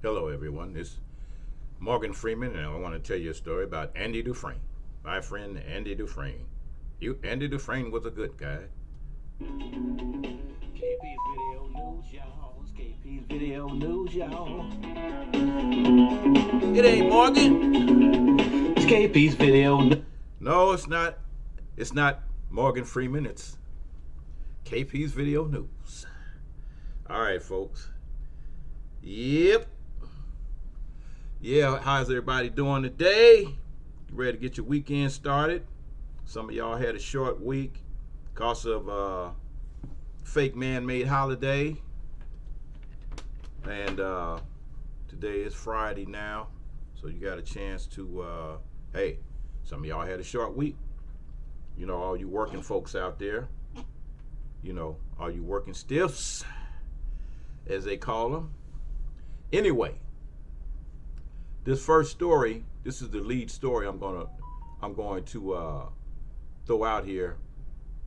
Hello, everyone. This is Morgan Freeman, and I want to tell you a story about Andy Dufresne. My friend Andy Dufresne. Andy Dufresne was a good guy. KP's Video News, y'all. It's KP's Video News, y'all. It ain't Morgan. It's KP's Video News. No, it's not. It's not Morgan Freeman. It's KP's Video News. All right, folks. Yep. Yeah, how's everybody doing today? You ready to get your weekend started? Some of y'all had a short week because of fake man-made holiday. And today is Friday now, so you got a chance to, hey, some of y'all had a short week. You know, all you working folks out there, you know, all you working stiffs, as they call them. Anyway, this first story, this is the lead story I'm going to throw out here.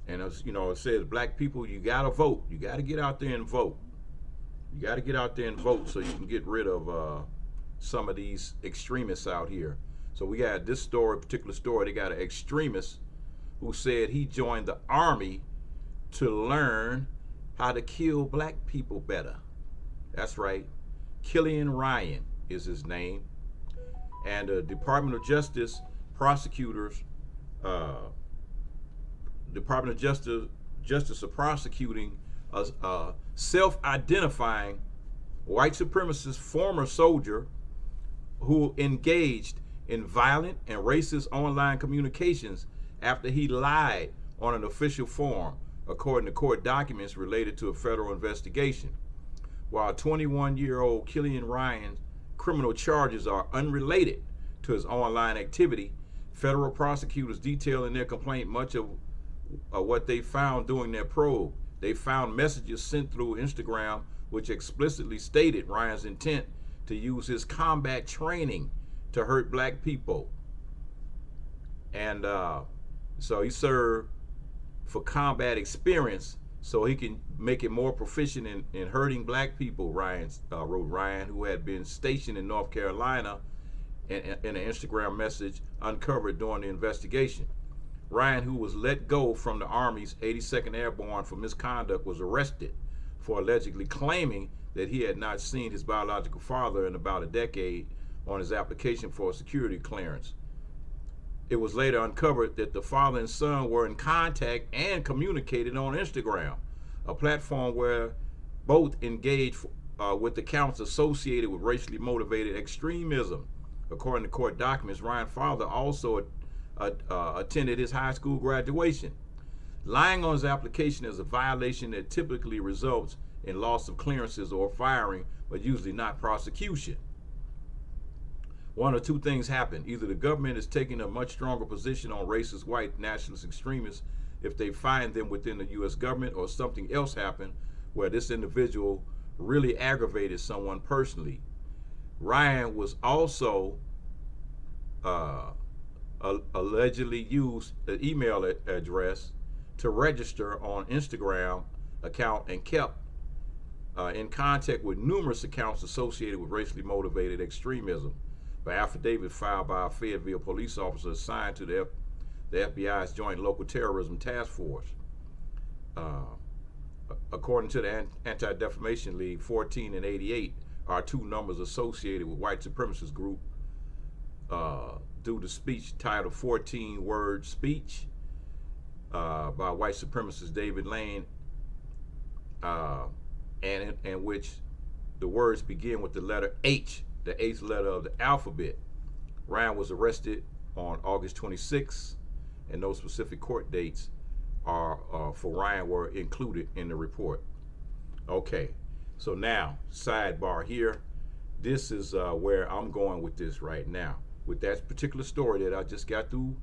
And you know, it says, black people, you gotta vote. You gotta get out there and vote. You gotta get out there and vote so you can get rid of some of these extremists out here. So we got this story, particular story. They got an extremist who said he joined the army to learn how to kill black people better. That's right. Killian Ryan is his name. And the Department of Justice prosecutors, Department of Justice are prosecuting a self-identifying white supremacist former soldier who engaged in violent and racist online communications after he lied on an official form, according to court documents related to a federal investigation. While 21-year-old Killian Ryan's criminal charges are unrelated to his online activity, federal prosecutors detail in their complaint much of what they found during their probe. They found messages sent through Instagram which explicitly stated Ryan's intent to use his combat training to hurt black people. And so he served for combat experience so he can make it more proficient in hurting black people, wrote Ryan, who had been stationed in North Carolina, in an Instagram message uncovered during the investigation. Ryan, who was let go from the Army's 82nd Airborne for misconduct, was arrested for allegedly claiming that he had not seen his biological father in about a decade on his application for a security clearance. It was later uncovered that the father and son were in contact and communicated on Instagram, a platform where both engaged with accounts associated with racially motivated extremism. According to court documents, Ryan's father also attended his high school graduation. Lying on his application is a violation that typically results in loss of clearances or firing, but usually not prosecution. One or two things happen. Either the government is taking a much stronger position on racist white nationalist extremists if they find them within the U.S. government, or something else happened where this individual really aggravated someone personally. Ryan was also allegedly used an email address to register on Instagram account and kept in contact with numerous accounts associated with racially motivated extremism. By affidavit filed by a Fayetteville police officer assigned to the FBI's Joint Local Terrorism Task Force. According to the Anti-Defamation League, 14 and 88 are two numbers associated with white supremacist group due to speech titled 14 Word Speech by white supremacist David Lane, and in which the words begin with the letter H, the eighth letter of the alphabet. Ryan was arrested on August 26th, and no specific court dates for Ryan were included in the report. Okay, so now, sidebar here. This is where I'm going with this right now. With that particular story that I just got through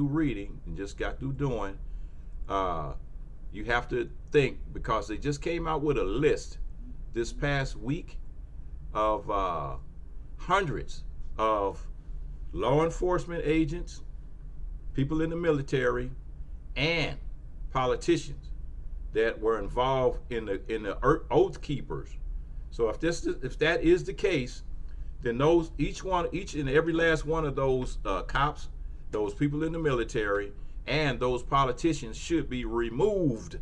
reading and just got through doing, you have to think, because they just came out with a list this past week of hundreds of law enforcement agents, people in the military, and politicians that were involved in the Oath Keepers. So if that is the case, then each and every last one of those cops, those people in the military, and those politicians should be removed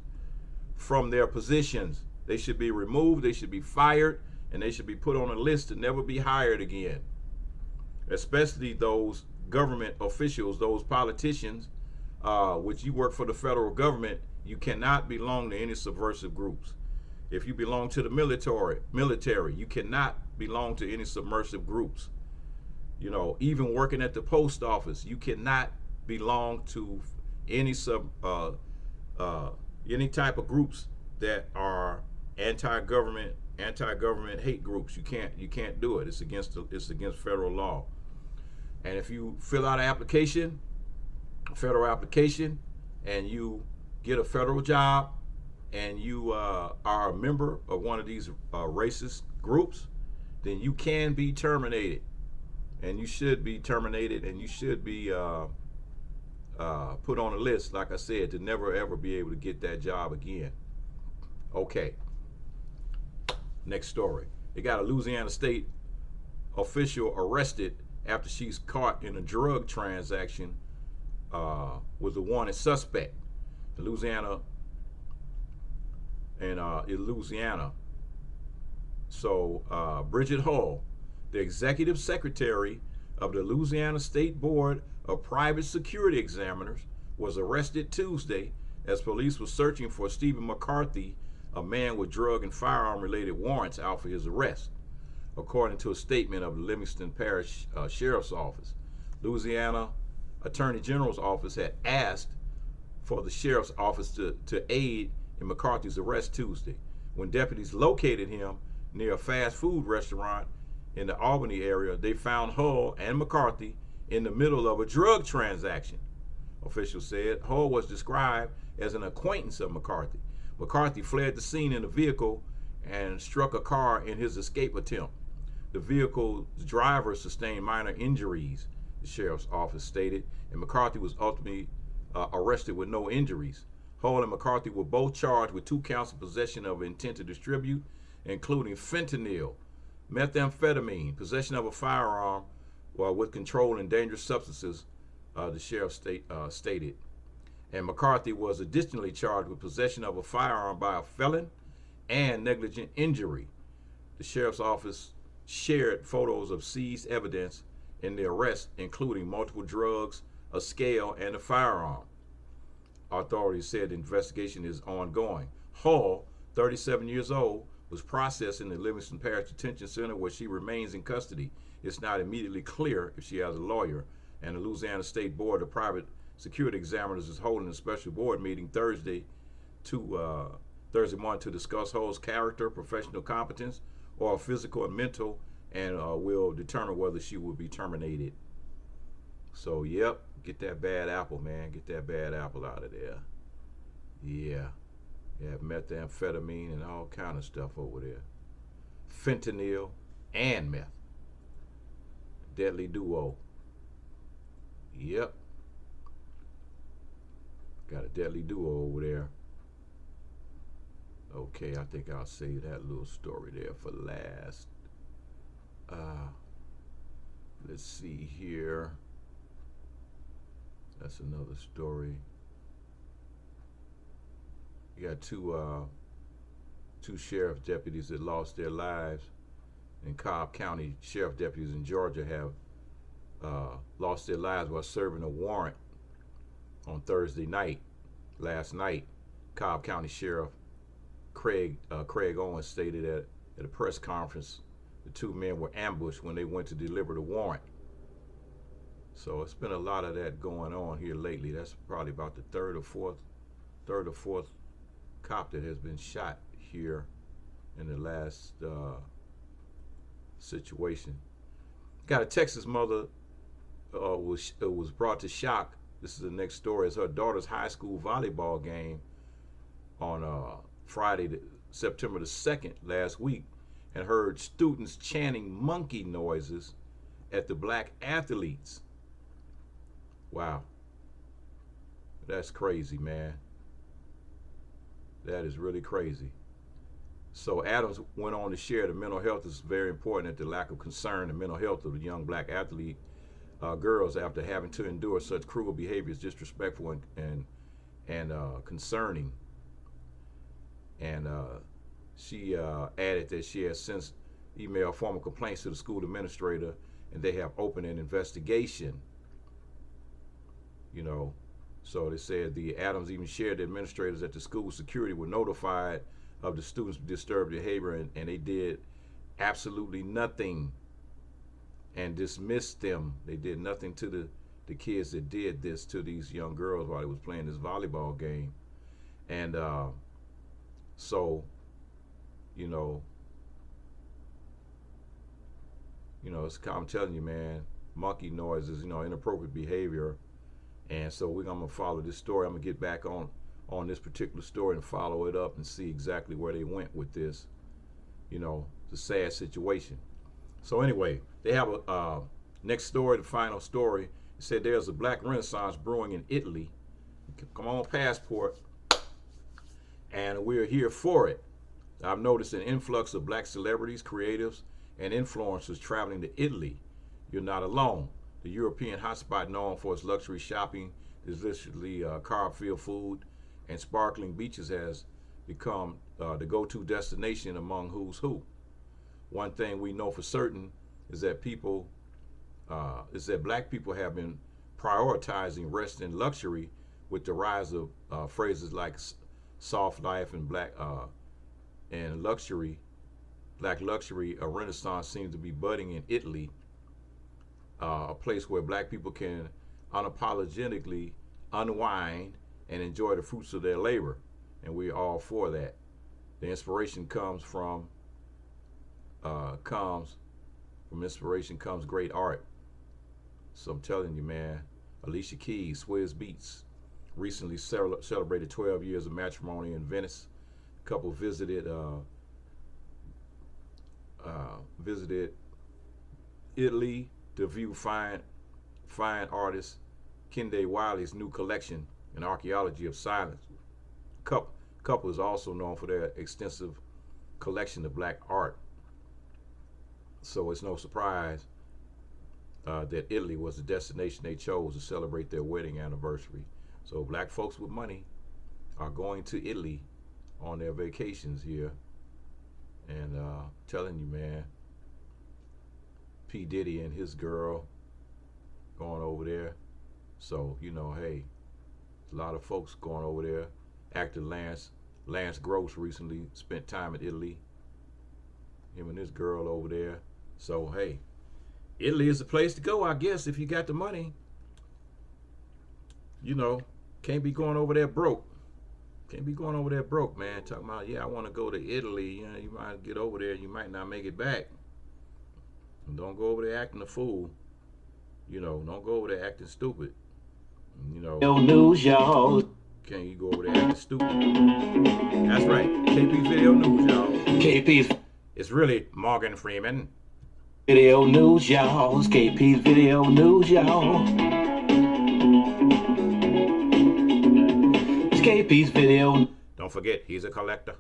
from their positions. They should be removed, they should be fired, and they should be put on a list to never be hired again. Especially those government officials, those politicians, which you work for the federal government, you cannot belong to any subversive groups. If you belong to the military, you cannot belong to any subversive groups. You know, even working at the post office, you cannot belong to any any type of groups that are anti-government hate groups. You can't do it. It's against federal law. And if you fill out an application, a federal application, and you get a federal job, and you are a member of one of these racist groups, then you can be terminated, and you should be terminated, and you should be put on a list, like I said, to never ever be able to get that job again. Okay. Next story. They got a Louisiana state official arrested after she's caught in a drug transaction with a wanted suspect. In Louisiana. So Bridget Hull, the executive secretary of the Louisiana State Board of Private Security Examiners, was arrested Tuesday as police were searching for Stephen McCarthy, a man with drug and firearm related warrants out for his arrest, according to a statement of the Livingston Parish Sheriff's Office. Louisiana Attorney General's office had asked for the Sheriff's Office to aid in McCarthy's arrest Tuesday, when deputies located him near a fast food restaurant in the Albany area. They found Hull and McCarthy in the middle of a drug transaction. Officials said Hull was described as an acquaintance of McCarthy. McCarthy fled the scene in a vehicle and struck a car in his escape attempt. The vehicle's driver sustained minor injuries, the sheriff's office stated, and McCarthy was ultimately arrested with no injuries. Hull and McCarthy were both charged with 2 counts of possession of intent to distribute, including fentanyl, methamphetamine, possession of a firearm with controlled and dangerous substances, the sheriff stated. And McCarthy was additionally charged with possession of a firearm by a felon and negligent injury. The sheriff's office shared photos of seized evidence in the arrest, including multiple drugs, a scale, and a firearm. Authorities said the investigation is ongoing. Hull, 37 years old, was processed in the Livingston Parish Detention Center, where she remains in custody. It's not immediately clear if she has a lawyer, and the Louisiana State Board of Private Security Examiners is holding a special board meeting Thursday morning to discuss Hull's character, professional competence, or physical and mental, and will determine whether she will be terminated. So, yep, get that bad apple, man. Get that bad apple out of there. Yeah. You have methamphetamine and all kind of stuff over there. Fentanyl and meth. Deadly duo. Yep. Got a deadly duo over there. Okay, I think I'll save that little story there for last. Let's see here. That's another story. You got two sheriff deputies that lost their lives in Cobb County. Sheriff deputies in Georgia have lost their lives while serving a warrant on Thursday night. Last night, Cobb County Sheriff Craig Owens stated at a press conference the 2 men were ambushed when they went to deliver the warrant. So it's been a lot of that going on here lately. That's probably about the third or fourth cop that has been shot here in the last situation. Got a Texas mother was brought to shock. This is the next story. As her daughter's high school volleyball game on Friday, September the 2nd, last week, and heard students chanting monkey noises at the black athletes. Wow. That's crazy, man. That is really crazy. So Adams went on to share that mental health is very important, that the lack of concern and mental health of the young black athlete girls after having to endure such cruel behavior is disrespectful and concerning. And she added that she has since emailed formal complaints to the school administrator, and they have opened an investigation. You know, so they said the Adams even shared the administrators at the school security were notified of the students' disturbed behavior, and they did absolutely nothing and dismissed them. They did nothing to the kids that did this to these young girls while they was playing this volleyball game. And so, you know, I'm telling you, man, monkey noises, inappropriate behavior. And so I'm gonna follow this story. I'm gonna get back on this particular story and follow it up and see exactly where they went with this. It's a sad situation. So anyway, they have a next story, the final story. It said there's a black renaissance brewing in Italy. Come on, passport. And we're here for it. I've noticed an influx of black celebrities, creatives, and influencers traveling to Italy. You're not alone. The European hotspot, known for its luxury shopping, deliciously carb-filled food, and sparkling beaches, has become the go-to destination among who's who. One thing we know for certain is that black people have been prioritizing rest and luxury with the rise of phrases like soft life and black luxury. Black luxury, a renaissance seems to be budding in Italy, a place where black people can unapologetically unwind and enjoy the fruits of their labor, and we're all for that. The inspiration comes from inspiration comes great art. So I'm telling you, man, Alicia Keys, Swizz Beatz, recently celebrated 12 years of matrimony in Venice. The couple visited Italy to view fine artist Kende Wiley's new collection, An Archaeology of Silence. Couple is also known for their extensive collection of black art. So it's no surprise that Italy was the destination they chose to celebrate their wedding anniversary. So black folks with money are going to Italy on their vacations here. And telling you, man, P. Diddy and his girl going over there. So, hey, a lot of folks going over there. Actor Lance Gross recently spent time in Italy. Him and his girl over there. So, hey, Italy is the place to go, I guess, if you got the money. Can't be going over there broke. Can't be going over there broke, man. Talking about, I want to go to Italy. You might get over there, you might not make it back. And don't go over there acting a fool. Don't go over there acting stupid. News, y'all. Can't you go over there acting stupid? That's right. KP Video News, y'all. KP's It's really Morgan Freeman. Video News, y'all. It's KP's Video News, y'all. It's KP's Video. Don't forget, he's a collector.